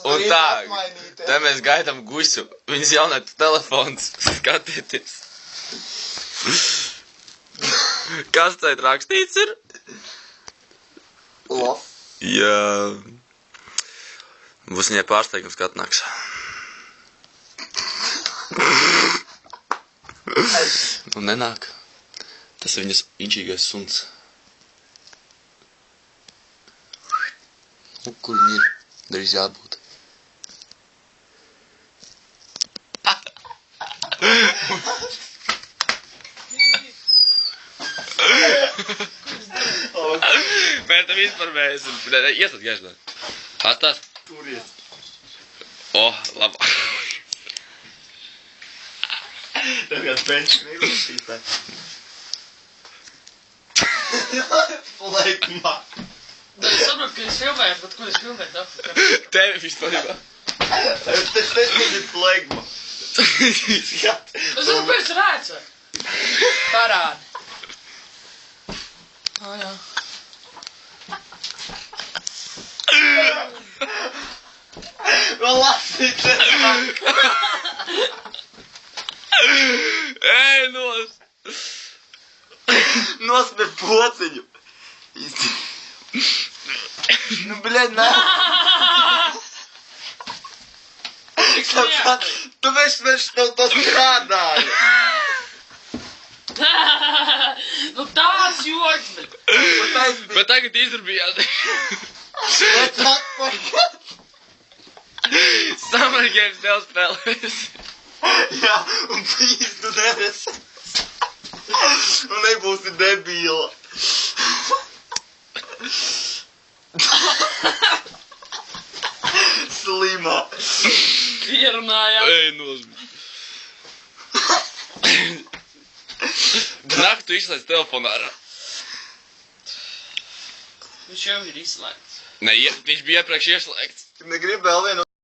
Un tā, te mēs gaidām Gusu. Viņas jaunais telefons. Skatieties. Kas teit rakstīts ir? Love. Jā. Būs viņai pārsteigums, kad atnāks. Nu, nenāk. Tas ir viņas inčīgais suns. Nu, kur viņi ir? Drīz jābūt. Mēs tam izparmēsim. Iesat gaišanā. Atstās? Turies. Labāk. Tev kāds bench neizlasītā. Flegma. Es saprotu, ka es filmēju, bet kur es filmēju? Tevi vispārībā. Tas ir flegma. Es zinu, pēc rēca. Parādi. Jā. Vēl lasīt nezāk. Ej, nos! Nosmer pociņu. Nu, bļaļ, nē. Tāpēc mēs tev to strādāju. Nu tās joks, Bet tagad izrabījās. Bet atpakaļ. Summer Games tev spēlēs. Jā, un pīstu neresi. Un nebūsi debīla. Slimā. Ierunājām. Ej, nos! Naktu izslēdz telefonā ārā. Viņš jau ir izslēgts. Ne, viņš bija iepriekš ieslēgts. Negribu vēl vienu.